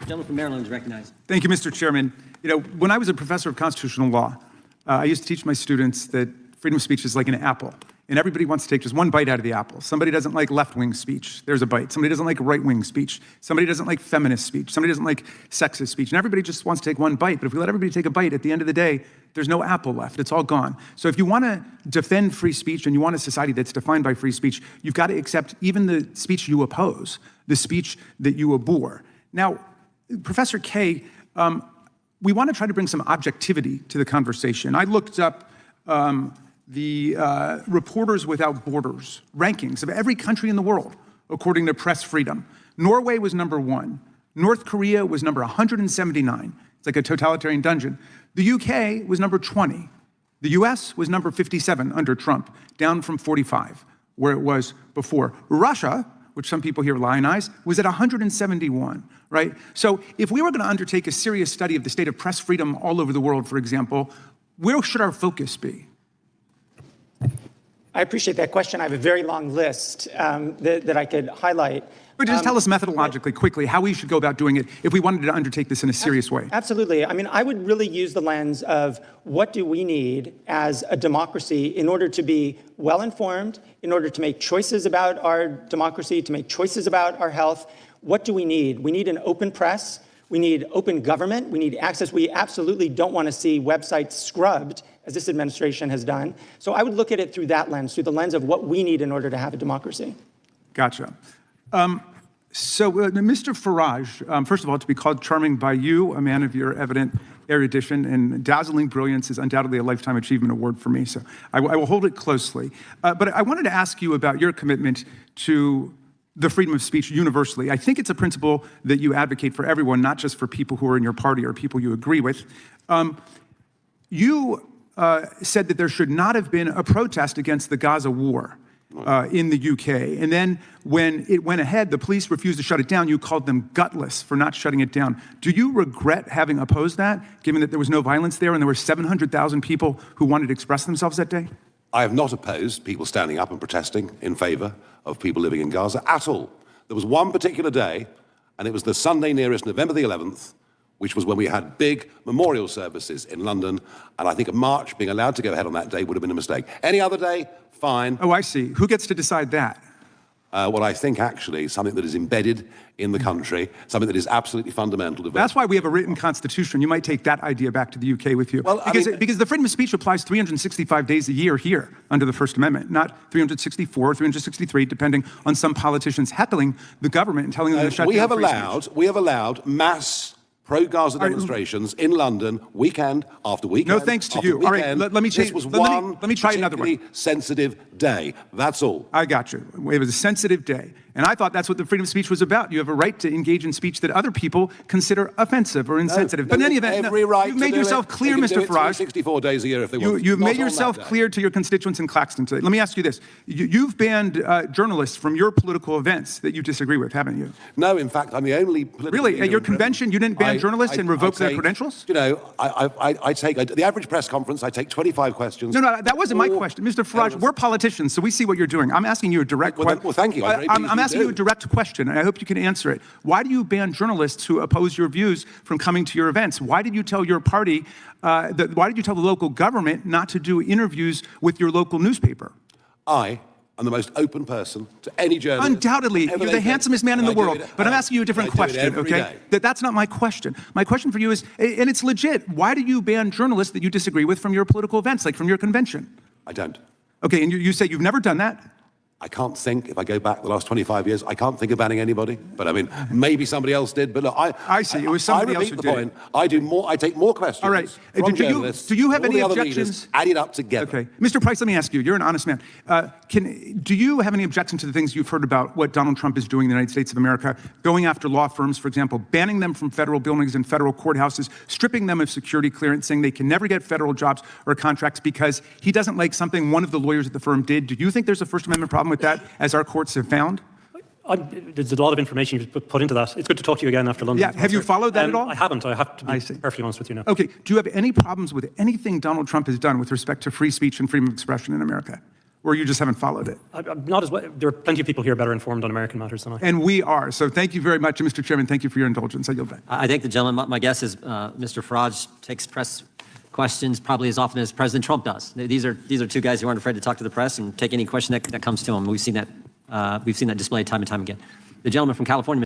Gentleman from Maryland is recognized. Thank you, Mr. Chairman. You know, when I was a professor of constitutional law, I used to teach my students that freedom of speech is like an apple, and everybody wants to take just one bite out of the apple. Somebody doesn't like left-wing speech. There's a bite. Somebody doesn't like right-wing speech. Somebody doesn't like feminist speech. Somebody doesn't like sexist speech. And everybody just wants to take one bite. But if we let everybody take a bite, at the end of the day, there's no apple left. It's all gone. So if you want to defend free speech and you want a society that's defined by free speech, you've got to accept even the speech you oppose, the speech that you abhor. Now, Professor Kaye, we want to try to bring some objectivity to the conversation. I looked up the Reporters Without Borders rankings of every country in the world, according to press freedom. Norway was number 1. North Korea was number 179. It's like a totalitarian dungeon. The UK was number 20. The US was number 57 under Trump, down from 45, where it was before. Russia, which some people here lionize, was at 171, right? So if we were going to undertake a serious study of the state of press freedom all over the world, for example, where should our focus be? I appreciate that question. I have a very long list that I could highlight. But just tell us methodologically, quickly, how we should go about doing it if we wanted to undertake this in a serious way. Absolutely. I mean, I would really use the lens of what do we need as a democracy in order to be well-informed, in order to make choices about our democracy, to make choices about our health. What do we need? We need an open press. We need open government. We need access. We absolutely don't want to see websites scrubbed, as this administration has done. So I would look at it through that lens, through the lens of what we need in order to have a democracy. Gotcha. Mr. Farage, first of all, to be called charming by you, a man of your evident erudition and dazzling brilliance, is undoubtedly a Lifetime Achievement Award for me, so I will hold it closely. But I wanted to ask you about your commitment to the freedom of speech universally. I think it's a principle that you advocate for everyone, not just for people who are in your party or people you agree with. You said that there should not have been a protest against the Gaza war in the UK. And then when it went ahead, the police refused to shut it down. You called them gutless for not shutting it down. Do you regret having opposed that, given that there was no violence there and there were 700,000 people who wanted to express themselves that day? I have not opposed people standing up and protesting in favor of people living in Gaza at all. There was one particular day, and it was the Sunday nearest November the 11th, which was when we had big memorial services in London, and I think a march being allowed to go ahead on that day would have been a mistake. Any other day, fine. Oh, I see. Who gets to decide that? Well, I think actually something that is embedded in the country, something that is absolutely fundamental to vote. That's why we have a written constitution. You might take that idea back to the UK with you. Well, because the freedom of speech applies 365 days a year here under the First Amendment, not 364, 363, depending on some politicians heckling the government and telling them to shut down free speech. We have allowed mass pro-Gaza demonstrations in London, weekend after weekend. No thanks to you. All right, let me change. This was let me try another one. Sensitive day. That's all. I got you. It was a sensitive day. And I thought that's what the freedom of speech was about. You have a right to engage in speech that other people consider offensive or insensitive. But in any event, you've made yourself clear, Mr. Farage. 64 days a year if they want. You've made yourself clear to your constituents in Claxton today. Let me ask you this. You've banned journalists from your political events that you disagree with, haven't you? No, in fact, I'm the only political Really? At your convention, you didn't ban journalists and revoke their credentials? You know, I take, the average press conference, I take 25 questions. No, that wasn't my question. Mr. Farage, we're politicians, so we see what you're doing. I'm asking you a direct question. Well, thank you. I'm asking you a direct question, and I hope you can answer it. Why do you ban journalists who oppose your views from coming to your events? Why did you tell your party, why did you tell the local government not to do interviews with your local newspaper? I'm the most open person to any journalist. Undoubtedly, you're the handsomest man in the world. But I'm asking you a different question, okay? That's not my question. My question for you is, and it's legit, why do you ban journalists that you disagree with from your political events, like from your convention? I don't. Okay, and you say you've never done that? I can't think, if I go back the last 25 years, I can't think of banning anybody. But I mean, maybe somebody else did. But look, I see. It was somebody else who did. I take more questions. All right. Do you have any objections? Added up together. Okay. Mr. Price, let me ask you. You're an honest man. Do you have any objections to the things you've heard about what Donald Trump is doing in the United States of America, going after law firms, for example, banning them from federal buildings and federal courthouses, stripping them of security clearance, saying they can never get federal jobs or contracts because he doesn't like something one of the lawyers at the firm did? Do you think there's a First Amendment problem with that, as our courts have found? There's a lot of information you put into that. It's good to talk to you again after London. Yeah, have you followed that at all? I haven't. I have to be perfectly honest with you now. Okay, do you have any problems with anything Donald Trump has done with respect to free speech and freedom of expression in America? or you just haven't followed it. I'm not as well. There are plenty of people here better informed on American matters than I. And we are. So thank you very much. And Mr. Chairman, thank you for your indulgence. I yield back. I think the gentleman, my guess is Mr. Farage takes press questions probably as often as President Trump does. These are two guys who aren't afraid to talk to the press and take any question that comes to them. We've seen that displayed time and time again. The gentleman from California,